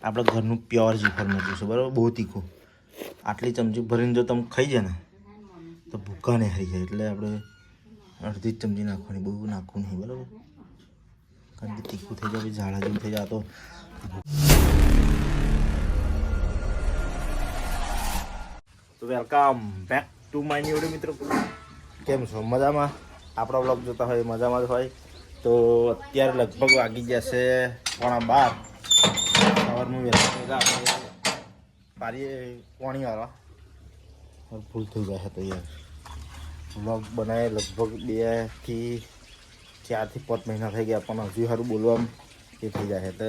આપણે ઘરનું પ્યોર જીફર મરચું છે બરાબર, બહુ તીખું. આટલી ચમચી ભરીને જો તમે ખાઈ જાય ને તો ભૂકા નહીં હારી જાય. એટલે આપણે અડધી જ ચમચી નાખવાની, બહુ નાખવું નહીં બરાબર, કારણ કે તીખું થઈ જાય ઝાડા જેવું થઈ જાય. તો welcome back to my new video મિત્રો. કેમ છો? મજામાં? આપણા બ્લોગ જોતા હોય મજામાં જ હોય. તો અત્યારે લગભગ વાગી જશે 11:30. સવારમાં વહેલા આપણે પારીએ પાણી વાળવા ભૂલ થઈ જાય તો યાર. બ્લોગ બનાવે લગભગ 2 થી 4 થી 5 મહિના થઈ ગયા, પણ હજુ સારું બોલવામાં એ થઈ જાય તો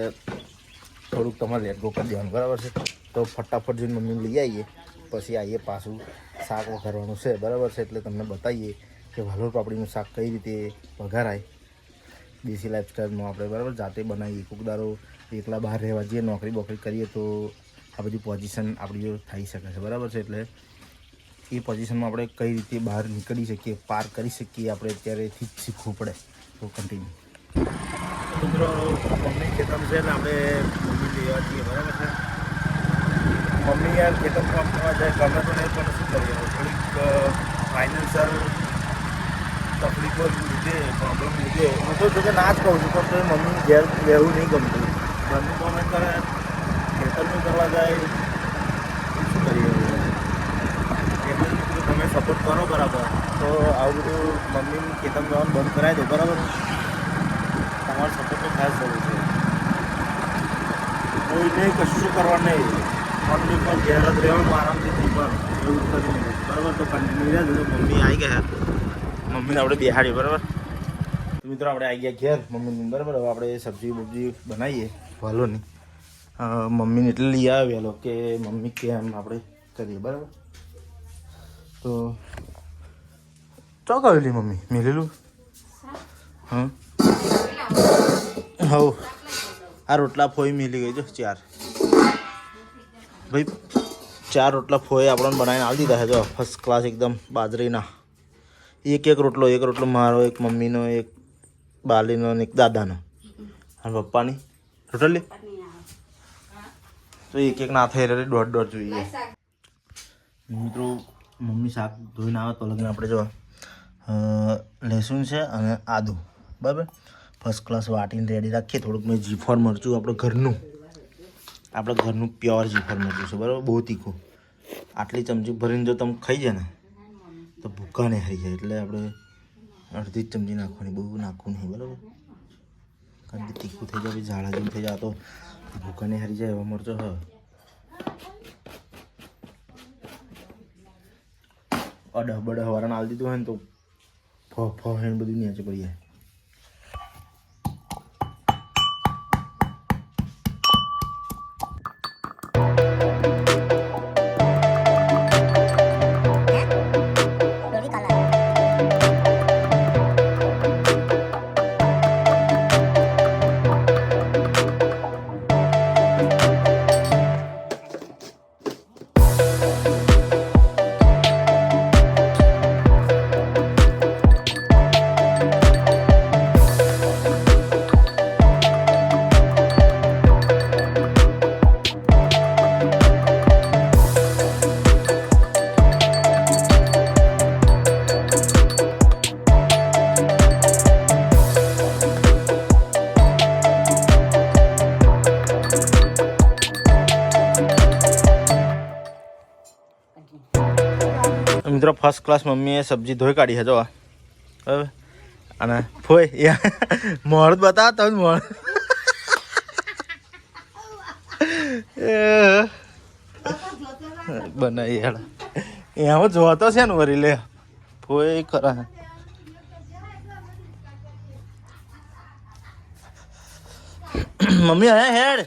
થોડુંક તમારે લેટ ગો કરી દેવાનું બરાબર છે. તો ફટાફટ જઈને મમ્મીને લઈ આવીએ, પછી આવીએ પાછું શાક વઘારવાનું છે બરાબર છે. એટલે તમને બતાવીએ કે વાલોર પાપડીનું શાક કઈ રીતે વઘારાય દેશી લાઈફસ્ટાઈલમાં આપણે બરાબર, જાતે બનાવીએ. કોકદારો એકલા બહાર રહેવા જઈએ, નોકરી બોકરી કરીએ તો આ બધી પોઝિશન આપણી થઈ શકે છે બરાબર છે. એટલે એ પોઝિશનમાં આપણે કઈ રીતે બહાર નીકળી શકીએ, પાર કરી શકીએ, આપણે અત્યારેથી જ શીખવું પડે. તો કન્ટિન્યુ મિત્રો, મમ્મી ખેતર છે ને આપણે મમ્મી લેવા છીએ બરાબર છે. મમ્મી યાર ખેતર કામ કરવા જાય ગમે તો નહીં, પણ શું કરીએ થોડીક ફાઇનાન્શિયલ તકલીફો લીધે, પ્રોબ્લેમ લીધે હું તો જોકે ના જ કહું છું, પણ તો મમ્મી ઘેર રહેવું નહીં ગમતું. ઘરનું કામ કરે, ખેતરનું કરવા જાય, શું કરીએ. તમે સપોર્ટ કરો બરાબર, તો આવું બધું મમ્મી ખેતર જવાનું બંધ કરાવી દો બરાબર. તમારો સપોર્ટ તો ખાસ જરૂર છે. કોઈને કશું કરવાનું નહીં, મમ્મી પણ ઘેર જ રહેવાનું, આરામથી જીવવાનું, એવું કરી બરાબર. તો કન્ટિન્યુ રહે. મમ્મી આવી ગયા, મમ્મીને આપણે બેહાડીએ બરાબર. તો મિત્રો આપણે આવી ગયા ઘેર મમ્મીને બરાબર. હવે આપણે સબ્જી બબ્જી બનાવીએ વાલોની. મમ્મીને એટલે લઈ આવે વહેલો કે મમ્મી કેમ આપણે કરીએ બરાબર. તો ચોક આવેલી મમ્મી મેલેલું. હા હવ આ રોટલા ફોઈ મેલી ગઈ જો 4 ભાઈ, 4 રોટલા ફોઈ આપણને બનાવીને આવી દીધા છે જો ફર્સ્ટ ક્લાસ એકદમ બાજરીના. એક રોટલો મારો, એક મમ્મીનો, એક બાલીનો, એક દાદાનો અને પપ્પાની ટોટલી. તો એક ના થઈ રહે, 1.5 જોઈએ મિત્રો. મમ્મી શાક ધોઈને આવે તો લગીને આપણે જો લસણ છે અને આદું બરાબર ફર્સ્ટ ક્લાસ વાટીને રેડી રાખીએ. થોડુંક મેં જીફર મરચું આપણે ઘરનું પ્યોર જીફર મરચું છે બરાબર, બહુ તીખું. આટલી ચમચી ભરીને જો તમે ખાઈ જાય ને તો ભૂકા નહીં હારી જાય. એટલે આપણે અડધી જ ચમચી નાખવાની, બહુ નાખવું નહીં બરાબર, કારણ કે તીખું થઈ જાય ઝાડા જેવું થઈ જાય તો ભૂકા નહીં હારી જાય એવા મરચો હા. અડહ બડહ વાળાને આલી દીધું હોય ને તો ફ હેને બધું નીચે પડી જાય. મિત્રો ફર્સ્ટ ક્લાસ મમ્મીએ સબ્જી ધોઈ કાઢી છે જો બરાબર. અને ફોય મોડ બતાવો તમે મોડ બનાવી યાર એમાં જોતો છે ને વરી લે ફોય ખરા. મમ્મી હે હેડ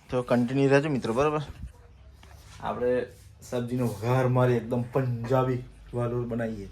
તો કન્ટિન્યુ રહેજો મિત્રો બરાબર. આપણે સબ્જીનો વઘાર મારી એકદમ પંજાબી વાલોર બનાવીએ.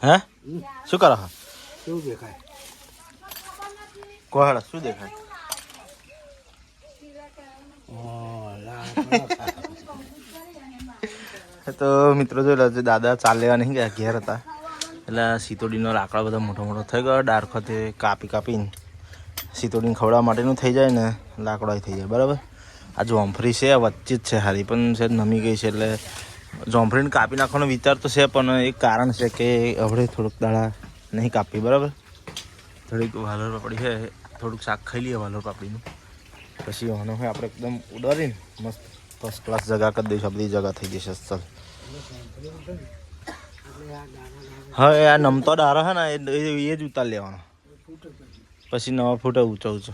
હે શું કરો હા શું દેખાય કોહળ શું દેખાય તો મિત્રો જોઈ લો દાદા ચાલ લેવા નહીં ગયા ઘેર હતા એટલે સીતોડીનો લાકડા બધા મોટો મોટો થઈ ગયો ડારખતે કાપીને સીતોડીને ખવડાવવા માટેનું થઈ જાય ને લાકડા થઈ જાય બરાબર આ જોંફરી છે વચ્ચે જ છે હારી પણ છે નમી ગઈ છે એટલે જોંફરીને કાપી નાખવાનો વિચાર તો છે પણ એક કારણ છે કે હવે થોડુંક દાડા નહીં કાપી બરાબર થોડીક વાલોર પાપડી છે થોડુંક શાક ખાઈ લઈએ વાલોર પાપડીનું પછી આનો હોય આપણે એકદમ ઉડાડીને મસ્ત ફર્સ્ટ ક્લાસ જગા કરી દઈશું આ બધી જગા થઈ જશે ચલ હા આ નમતો ડારો છે ને એ જ ઉતાર લેવાનો પછી નવા ફૂટે ઊંચો ઊંચો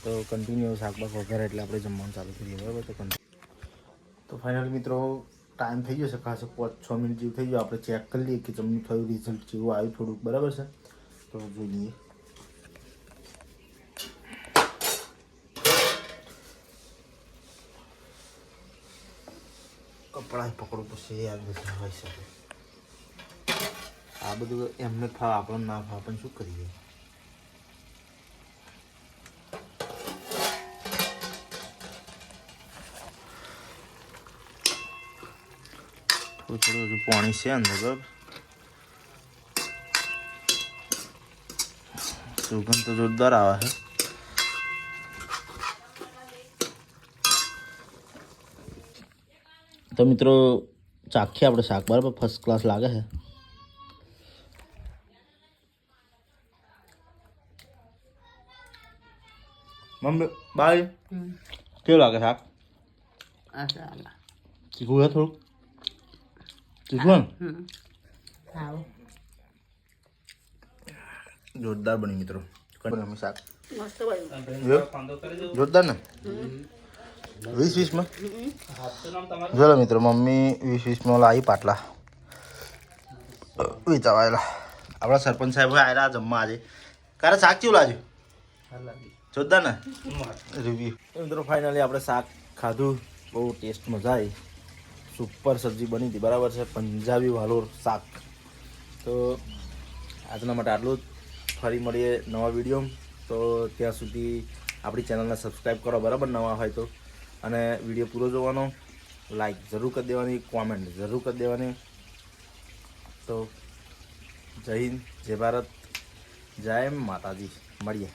તો કન્ટિન્યુ શાકભાગ વગેરે એટલે આપણે જમવાનું ચાલુ કરીએ બરાબર તો ફાઇનલ મિત્રો ટાઈમ થઈ ગયો છે ખાસ 5-6 મિનિટ જેવું થઈ ગયું આપણે ચેક કરી લઈએ કે જમનું થયું રિઝલ્ટ જેવું આવ્યું થોડુંક બરાબર છે તો જોઈ લઈએ કપડાં પકડવું પછી યાદ નથી હોય શકે આ બધું એમને ફાવ આપણને ના ફાવ પણ શું કરીએ થોડું હજુ પાણી છે અંદર બરાબર સુગંધ તો જોરદાર આવે છે તો મિત્રો ચાખીએ આપણે શાક બરાબર ફર્સ્ટ ક્લાસ લાગે છે મમ્મી બાય કેવું લાગે શાક તીખું છે થોડુંક તીખું જોરદાર બની મિત્રો શાક જોરદાર ને 20-20 જોલો મિત્રો મમ્મી 20-20 લાવી પાટલા વેચાવાયેલા આપણા સરપંચ સાહેબ આવેલા જમવા આજે કારે શાક કેવું લાગ્યું જોરદાર ને રિવ્યુ મિત્રો ફાઇનલી આપણે શાક ખાધું બહુ ટેસ્ટ મજા આવી સુપર સબ્જી બની હતી બરાબર છે પંજાબી વાલોર શાક તો આજના માટે આટલું જ ફરી મળીએ નવા વિડીયો તો ત્યાં સુધી આપણી ચેનલને સબસ્ક્રાઈબ કરો બરાબર નવા હોય તો અને વિડીયો પૂરો જોવાનો લાઈક જરૂર કરી દેવાની કોમેન્ટ જરૂર કરી દેવાની તો જય હિન્દ જય ભારત જય માતાજી મળીએ